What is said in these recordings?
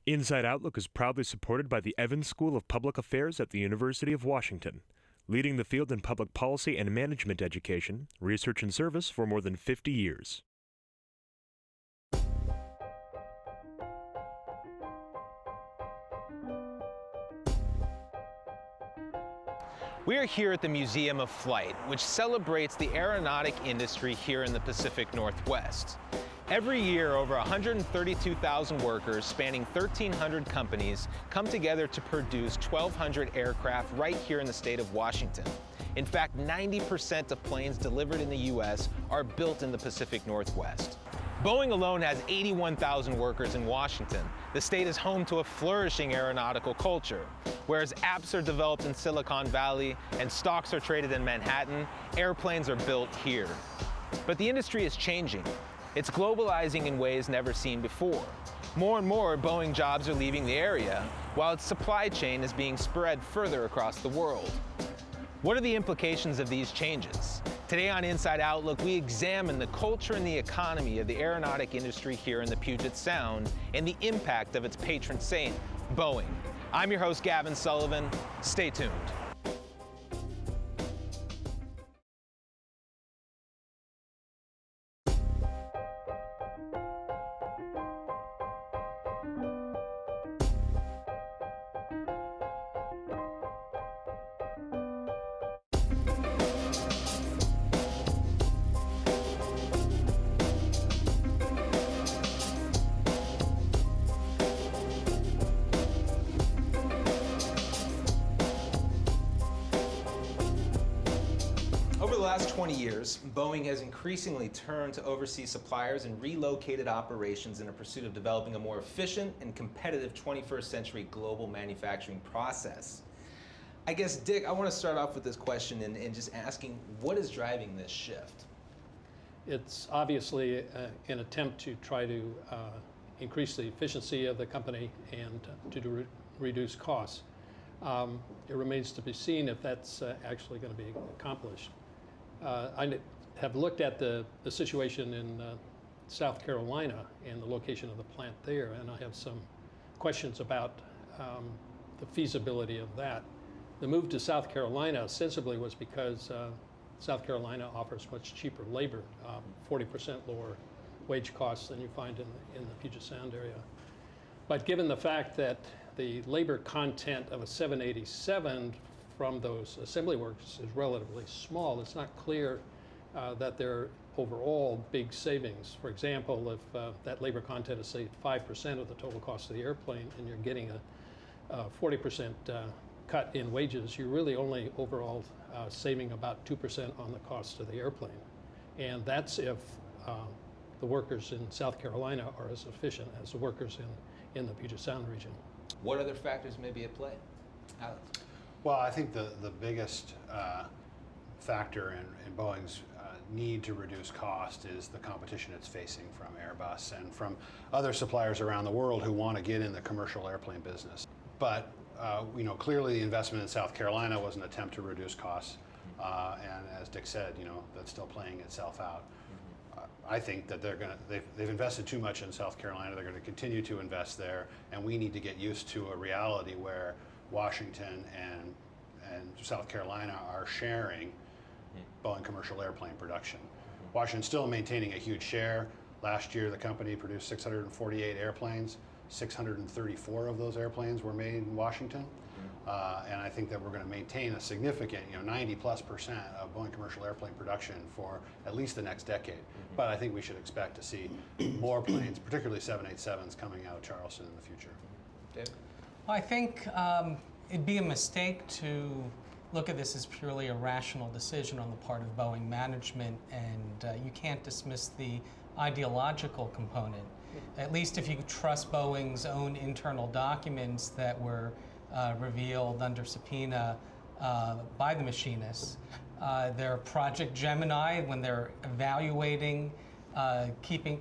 Inside Outlook is proudly supported by the Evans School of Public Affairs at the University of Washington, leading the field in public policy and management education, research and service for more than 50 years. We are here at the Museum of Flight, which celebrates the aeronautic industry here in the Pacific Northwest. Every year, over 132,000 workers spanning 1,300 companies come together to produce 1,200 aircraft right here in the state of Washington. In fact, 90% of planes delivered in the U.S. are built in the Pacific Northwest. Boeing alone has 81,000 workers in Washington. The state is home to a flourishing aeronautical culture. Whereas apps are developed in Silicon Valley and stocks are traded in Manhattan, airplanes are built here. But the industry is changing. It's globalizing in ways never seen before. More and more Boeing jobs are leaving the area, while its supply chain is being spread further across the world. What are the implications of these changes? Today on Inside Outlook, we examine the culture and the economy of the aeronautic industry here in the Puget Sound and the impact of its patron saint, Boeing. I'm your host, Gavin Sullivan. Stay tuned. Over the last 20 years, Boeing has increasingly turned to overseas suppliers and relocated operations in a pursuit of developing a more efficient and competitive 21st century global manufacturing process. I guess, Dick, I want to start off with this question and just asking, what is driving this shift? It's obviously an attempt to try to increase the efficiency of the company and to reduce costs. It remains to be seen if that's actually going to be accomplished. I have looked at the situation in South Carolina and the location of the plant there, and I have some questions about the feasibility of that. The move to South Carolina ostensibly was because South Carolina offers much cheaper labor, 40% lower wage costs than you find in the Puget Sound area. But given the fact that the labor content of a 787 from those assembly works is relatively small, it's not clear that there are overall big savings. For example, if that labor content is, say, 5% of the total cost of the airplane and you're getting a 40% cut in wages, you're really only overall saving about 2% on the cost of the airplane. And that's if the workers in South Carolina are as efficient as the workers in the Puget Sound region. What other factors may be at play? Alex? Well, I think the biggest factor in Boeing's need to reduce cost is the competition it's facing from Airbus and from other suppliers around the world who want to get in the commercial airplane business. But clearly the investment in South Carolina was an attempt to reduce costs, and as Dick said, that's still playing itself out. I think that they've invested too much in South Carolina. They're going to continue to invest there, and we need to get used to a reality where Washington and South Carolina are sharing Boeing commercial airplane production. Washington's still maintaining a huge share. Last year, the company produced 648 airplanes. 634 of those airplanes were made in Washington. And I think that we're going to maintain a significant, 90+% of Boeing commercial airplane production for at least the next decade. But I think we should expect to see more planes, particularly 787s, coming out of Charleston in the future. Dave? Well, I think it'd be a mistake to look at this as purely a rational decision on the part of Boeing management, and you can't dismiss the ideological component. At least if you trust Boeing's own internal documents that were revealed under subpoena by the machinists. Their Project Gemini, when they're evaluating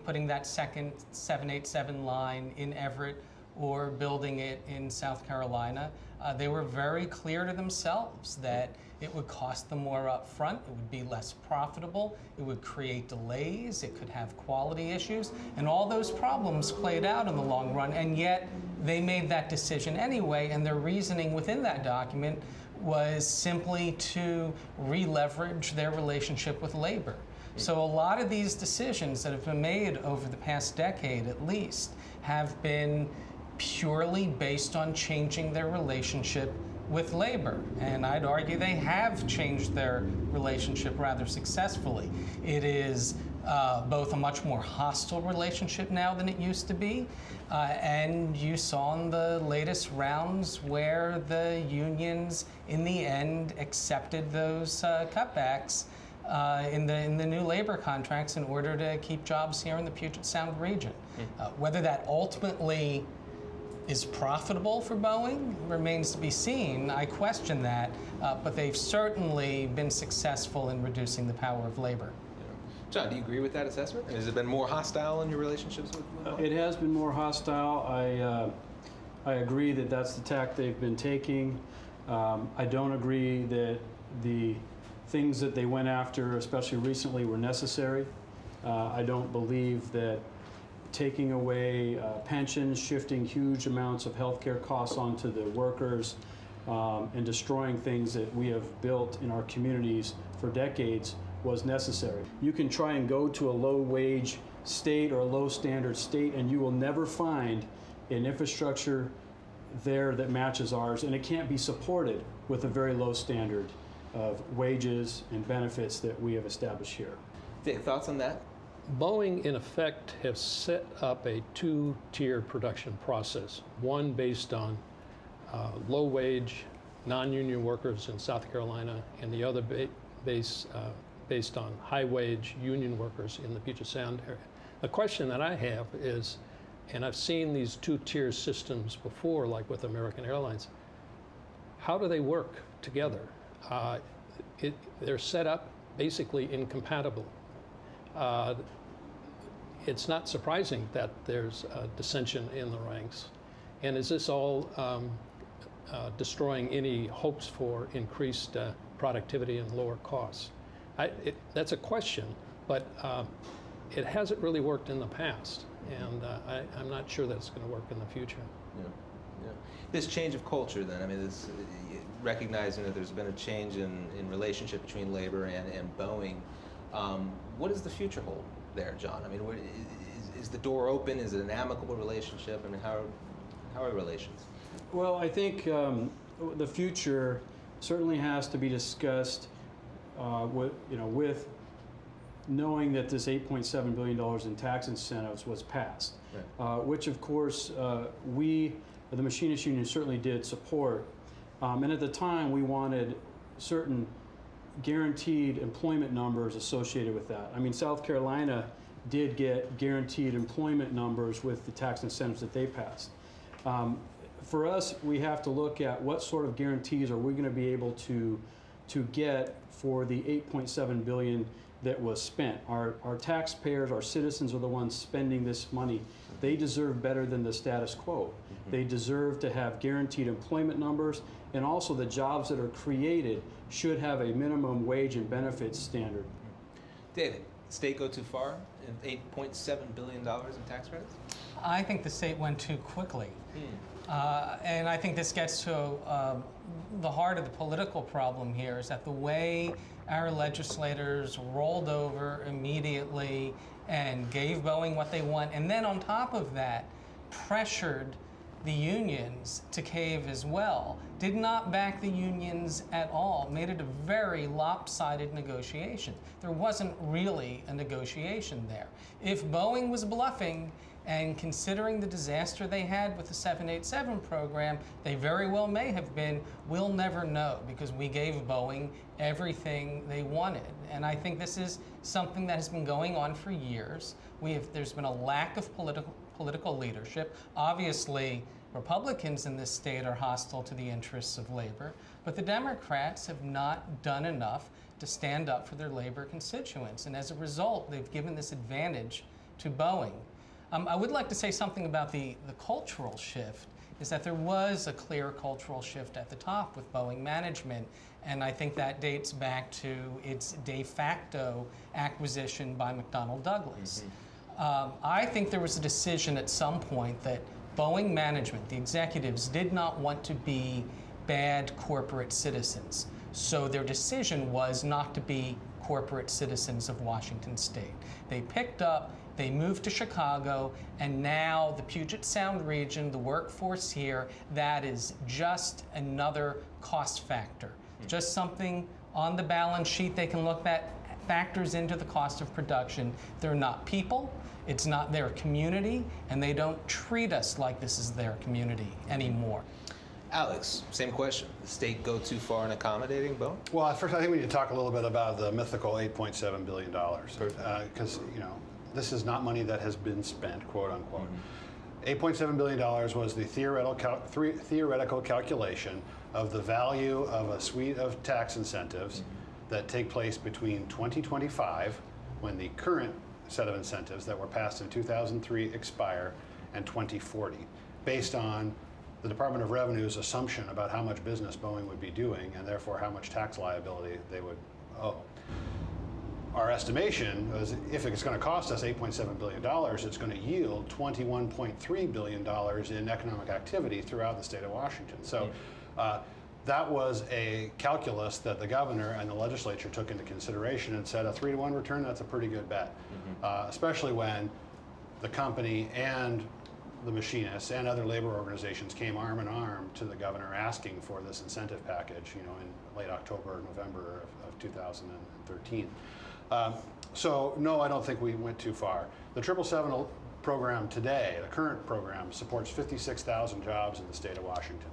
putting that second 787 line in Everett, or building it in South Carolina, they were very clear to themselves that it would cost them more up front, it would be less profitable, it would create delays, it could have quality issues, and all those problems played out in the long run, and yet they made that decision anyway, and their reasoning within that document was simply to re-leverage their relationship with labor. So a lot of these decisions that have been made over the past decade at least have been purely based on changing their relationship with labor. And I'd argue they have changed their relationship rather successfully. It is both a much more hostile relationship now than it used to be, and you saw in the latest rounds where the unions in the end accepted those cutbacks in the new labor contracts in order to keep jobs here in the Puget Sound region. Whether that ultimately is profitable for Boeing remains to be seen. I question that, but they've certainly been successful in reducing the power of labor. John, do you agree with that assessment? And has it been more hostile in your relationships with Boeing? It has been more hostile. I agree that that's the tack they've been taking. I don't agree that the things that they went after, especially recently, were necessary. I don't believe that taking away pensions, shifting huge amounts of healthcare costs onto the workers, and destroying things that we have built in our communities for decades was necessary. You can try and go to a low-wage state or a low-standard state, and you will never find an infrastructure there that matches ours, and it can't be supported with a very low standard of wages and benefits that we have established here. Dave, thoughts on that? Boeing, in effect, has set up a two-tier production process, one based on low-wage, non-union workers in South Carolina, and the other based on high-wage union workers in the Puget Sound area. The question that I have is, and I've seen these two-tier systems before, like with American Airlines, how do they work together? They're set up basically incompatible. It's not surprising that there's dissension in the ranks. And is this all destroying any hopes for increased productivity and lower costs? That's a question, but it hasn't really worked in the past, and I'm not sure that it's going to work in the future. Yeah. This change of culture, then, I mean, this, recognizing that there's been a change in relationship between labor and Boeing, what does the future hold there, John? I mean, is the door open? Is it an amicable relationship? I mean, how are relations? Well, I think the future certainly has to be discussed with knowing that this $8.7 billion in tax incentives was passed, right. Which of course we, the Machinists Union, certainly did support. And at the time we wanted certain guaranteed employment numbers associated with that. I mean, South Carolina did get guaranteed employment numbers with the tax incentives that they passed. For us, we have to look at what sort of guarantees are we going to be able to get for the $8.7 billion that was spent. Our taxpayers, our citizens are the ones spending this money. They deserve better than the status quo. Mm-hmm. They deserve to have guaranteed employment numbers, and also the jobs that are created should have a minimum wage and benefits standard. David, the state go too far in $8.7 billion in tax credits? I think the state went too quickly. And I think this gets to the heart of the political problem here, is that the way our legislators rolled over immediately and gave Boeing what they want, and then on top of that, pressured the unions to cave as well, did not back the unions at all, made it a very lopsided negotiation. There wasn't really a negotiation there. If Boeing was bluffing, and considering the disaster they had with the 787 program, they very well may have been, we'll never know, because we gave Boeing everything they wanted. And I think this is something that has been going on for years. There's been a lack of political leadership. Obviously, Republicans in this state are hostile to the interests of labor, but the Democrats have not done enough to stand up for their labor constituents. And as a result, they've given this advantage to Boeing. I would like to say something about the cultural shift, is that there was a clear cultural shift at the top with Boeing management, and I think that dates back to its de facto acquisition by McDonnell Douglas. I think there was a decision at some point that Boeing management, the executives, did not want to be bad corporate citizens. So their decision was not to be corporate citizens of Washington State. They picked up, they moved to Chicago, and now the Puget Sound region, the workforce here, that is just another cost factor. Just something on the balance sheet they can look at, factors into the cost of production. They're not people, it's not their community, and they don't treat us like this is their community anymore. Alex, same question. Did the state go too far in accommodating Boeing? Well, first, I think we need to talk a little bit about the mythical $8.7 billion, because this is not money that has been spent, quote unquote. $8.7 billion was the theoretical calculation of the value of a suite of tax incentives that take place between 2025, when the current set of incentives that were passed in 2003 expire, and 2040, based on the Department of Revenue's assumption about how much business Boeing would be doing, and therefore how much tax liability they would owe. Our estimation is if it's going to cost us $8.7 billion, it's going to yield $21.3 billion in economic activity throughout the state of Washington. So that was a calculus that the governor and the legislature took into consideration and said a 3-to-1 return, that's a pretty good bet, especially when the company and the machinists and other labor organizations came arm in arm to the governor asking for this incentive package, in late October or November of 2013. So no, I don't think we went too far. The 777 program today, the current program, supports 56,000 jobs in the state of Washington.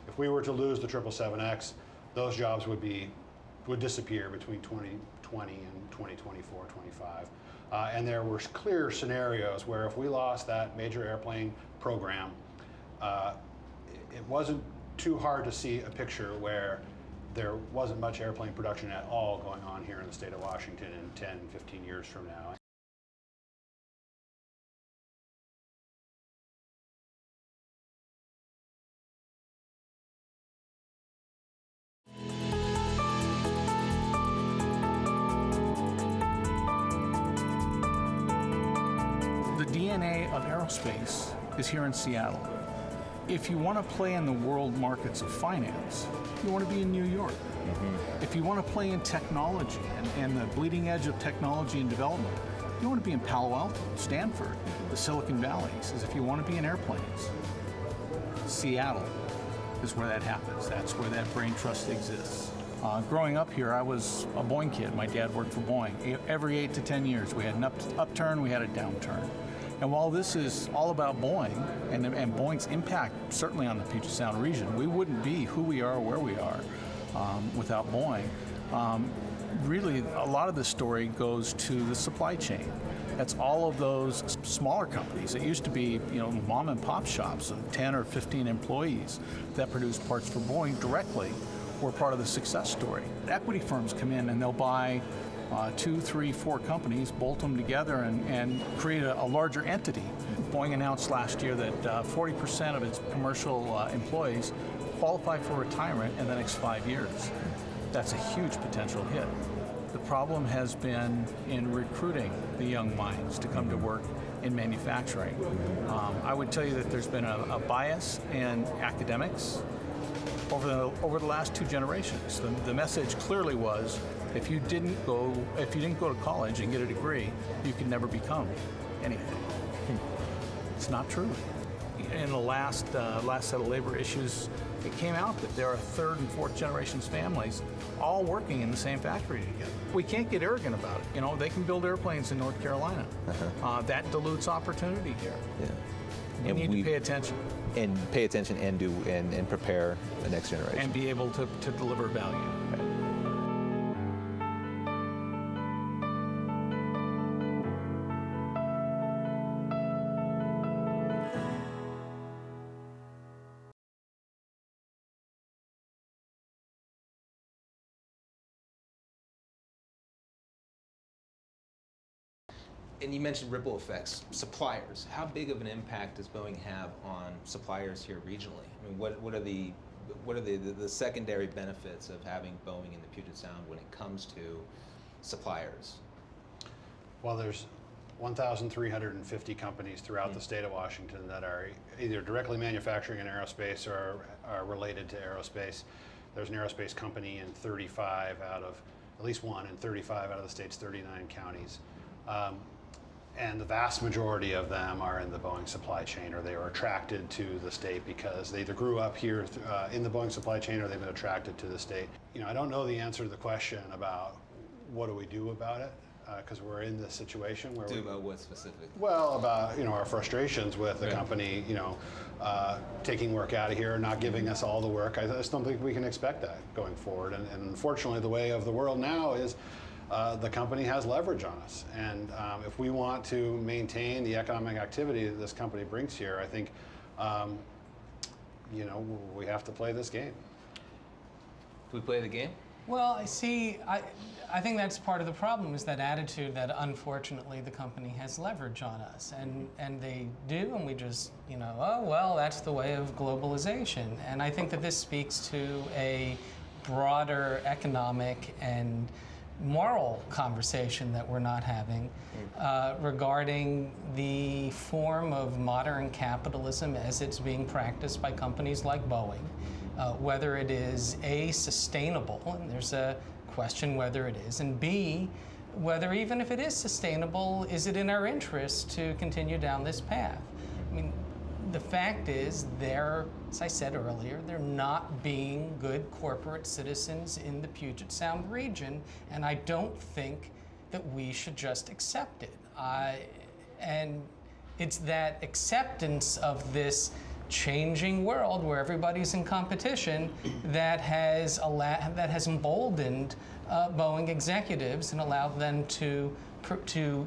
If we were to lose the 777X, those jobs would disappear between 2020 and 2024, 25. And there were clear scenarios where if we lost that major airplane program, it wasn't too hard to see a picture where there wasn't much airplane production at all going on here in the state of Washington in 10, 15 years from now. The DNA of aerospace is here in Seattle. If you want to play in the world markets of finance, you want to be in New York. If you want to play in technology and the bleeding edge of technology and development, you want to be in Palo Alto, Stanford, the Silicon Valleys. If you want to be in airplanes, Seattle is where that happens. That's where that brain trust exists. Growing up here, I was a Boeing kid. My dad worked for Boeing. Every 8 to 10 years, we had an upturn, we had a downturn. And while this is all about Boeing and Boeing's impact certainly on the Puget Sound region, we wouldn't be who we are or where we are without Boeing. Really, a lot of the story goes to the supply chain. That's all of those smaller companies. It used to be, mom and pop shops of 10 or 15 employees that produced parts for Boeing directly were part of the success story. Equity firms come in and they'll buy 2, 3, 4 companies, bolt them together and create a larger entity. Boeing announced last year that 40% of its commercial employees qualify for retirement in the next 5 years. That's a huge potential hit. The problem has been in recruiting the young minds to come to work in manufacturing. I would tell you that there's been a bias in academics over the last 2 generations. The message clearly was, if you didn't go to college and get a degree, you could never become anything. It's not true. In the last set of labor issues, it came out that there are 3rd and 4th generations families all working in the same factory together. We can't get arrogant about it. They can build airplanes in North Carolina. That dilutes opportunity here. We need to pay attention. And pay attention and prepare the next generation. And be able to deliver value. Right. And you mentioned ripple effects. Suppliers. How big of an impact does Boeing have on suppliers here regionally? I mean, what are the secondary benefits of having Boeing in the Puget Sound when it comes to suppliers? Well, there's 1,350 companies throughout the state of Washington that are either directly manufacturing in aerospace or are related to aerospace. There's an aerospace company in 35 out of, at least one in 35 out of the state's 39 counties. And the vast majority of them are in the Boeing supply chain, or they were attracted to the state because they either grew up here in the Boeing supply chain or they've been attracted to the state. You know, I don't know the answer to the question about what do we do about it, because we're in this situation where About what specifically? Well, about, you know, our frustrations with the company, you know, taking work out of here, not giving us all the work. I just don't think we can expect that going forward. And unfortunately, the way of the world now is the company has leverage on us. And if we want to maintain the economic activity that this company brings here, I think, you know, we have to play this game. Do we play the game? Well, I think that's part of the problem, is that attitude that unfortunately the company has leverage on us, and they do, and we just, you know, oh well, that's the way of globalization. And I think that this speaks to a broader economic and moral conversation that we're not having regarding the form of modern capitalism as it's being practiced by companies like Boeing. Whether it is A, sustainable, and there's a question whether it is, and B, whether even if it is sustainable, is it in our interest to continue down this path? I mean, the fact is, as I said earlier, they're not being good corporate citizens in the Puget Sound region, and I don't think that we should just accept it. And it's that acceptance of this changing world where everybody's in competition that has emboldened Boeing executives and allowed them to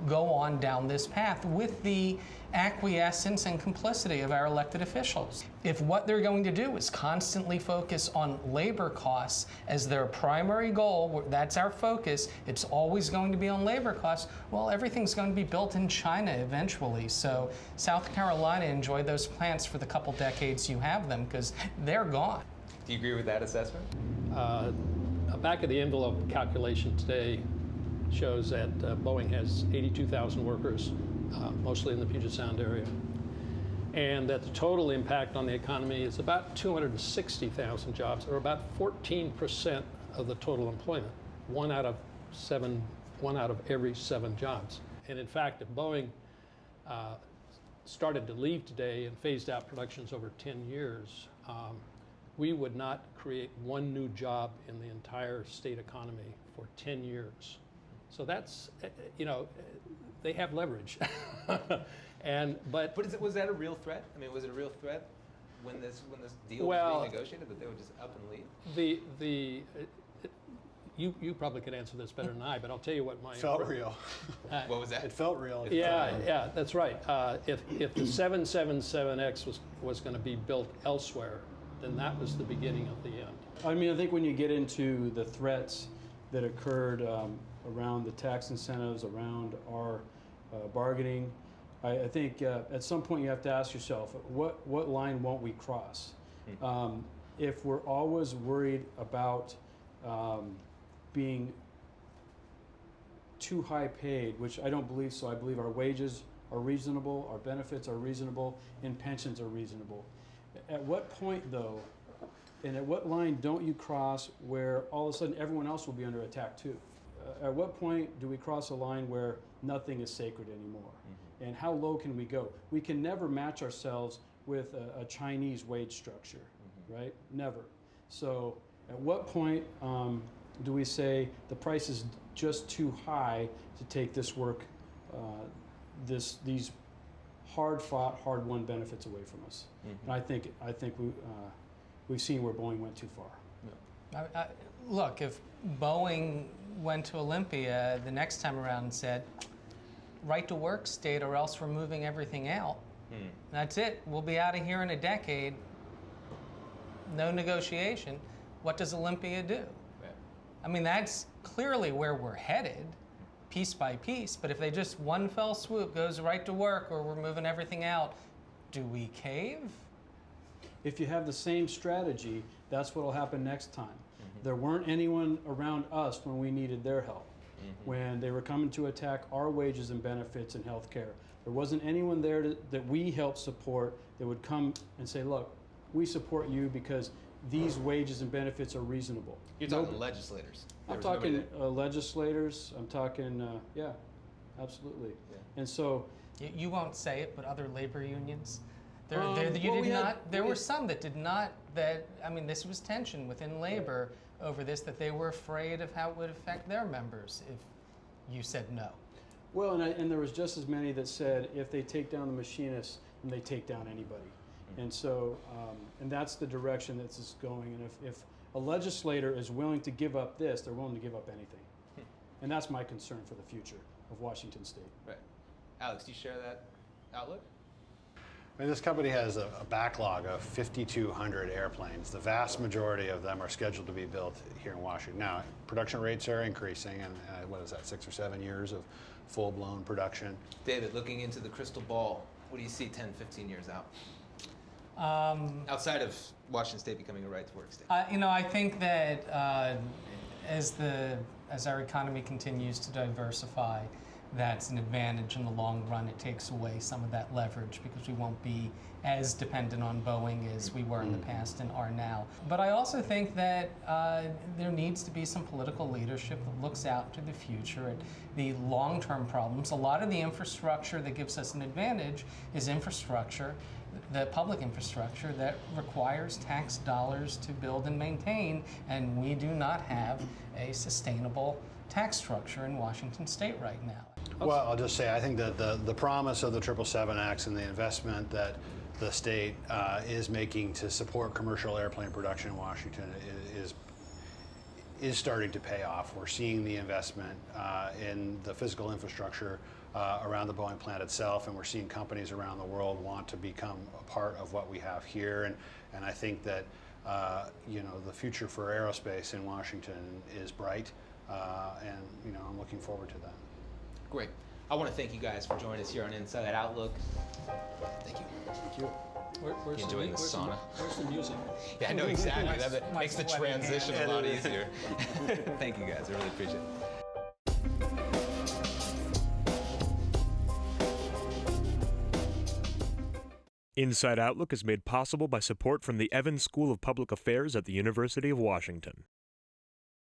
go on down this path with the acquiescence and complicity of our elected officials. If what they're going to do is constantly focus on labor costs as their primary goal, that's our focus, it's always going to be on labor costs, well, everything's going to be built in China eventually. So South Carolina, enjoy those plants for the couple decades you have them, because they're gone. Do you agree with that assessment? A back of the envelope calculation today shows that Boeing has 82,000 workers, mostly in the Puget Sound area, and that the total impact on the economy is about 260,000 jobs, or about 14% of the total employment, one out of every 7 jobs. And in fact, if Boeing started to leave today and phased out productions over 10 years, we would not create one new job in the entire state economy for 10 years. So that's, you know, they have leverage. But was that a real threat? I mean, was it a real threat when this deal was being negotiated, that they would just up and leave? You probably could answer this better than I, but I'll tell you what my Felt real. What was that? It felt real. Yeah, that's right. If the 777X was going to be built elsewhere, then that was the beginning of the end. I mean, I think when you get into the threats that occurred around the tax incentives, around our bargaining, I think at some point you have to ask yourself, what line won't we cross? If we're always worried about being too high paid, which I don't believe so. I believe our wages are reasonable, our benefits are reasonable, and pensions are reasonable. At what point, though, and at what line don't you cross where all of a sudden everyone else will be under attack too? At what point do we cross a line where nothing is sacred anymore? And how low can we go? We can never match ourselves with a Chinese wage structure, right? Never. So at what point do we say the price is just too high to take this work, these hard-fought, hard-won benefits away from us? And I think we've seen where Boeing went too far. Look, if Boeing went to Olympia the next time around and said, right to work state or else we're moving everything out, that's it, we'll be out of here in a decade, no negotiation, what does Olympia do? I mean, that's clearly where we're headed. piece by piece, but if they just one fell swoop goes right to work, or we're moving everything out, do we cave? If you have the same strategy, that's what will happen next time. There weren't anyone around us when we needed their help, when they were coming to attack our wages and benefits and health care. There wasn't anyone there that we helped support that would come and say, look, we support you because these wages and benefits are reasonable. You're talking legislators. I'm talking legislators. I'm talking, yeah, absolutely. Yeah. And so, You won't say it, but other labor unions. There were some that did not. This was tension within labor over this, that they were afraid of how it would affect their members if you said no. Well, and there was just as many that said if they take down the machinists, then they take down anybody. And so, and that's the direction that this is going. And if a legislator is willing to give up this, they're willing to give up anything. And that's my concern for the future of Washington State. Right. Alex, do you share that outlook? I mean, this company has a backlog of 5,200 airplanes. The vast majority of them are scheduled to be built here in Washington. Now, production rates are increasing, and what is that, 6 or 7 years of full-blown production? David, looking into the crystal ball, what do you see 10, 15 years out? Outside of Washington State becoming a right-to-work state. I think that as our economy continues to diversify, that's an advantage in the long run. It takes away some of that leverage because we won't be as dependent on Boeing as we were in the past and are now. But I also think that there needs to be some political leadership that looks out to the future at the long-term problems. A lot of the infrastructure that gives us an advantage is infrastructure, the public infrastructure that requires tax dollars to build and maintain, and we do not have a sustainable tax structure in Washington State right now. Well, I'll just say, I think that the promise of the 777X and the investment that the state is making to support commercial airplane production in Washington is starting to pay off. We're seeing the investment in the physical infrastructure around the Boeing plant itself, and we're seeing companies around the world want to become a part of what we have here. And I think that the future for aerospace in Washington is bright, and I'm looking forward to that. Great. I want to thank you guys for joining us here on Inside Outlook. Thank you. Thank you. Where's enjoying the sauna? Where's the music? Yeah, I know exactly. That makes the transition a lot easier. Thank you guys. I really appreciate it. Inside Outlook is made possible by support from the Evans School of Public Affairs at the University of Washington.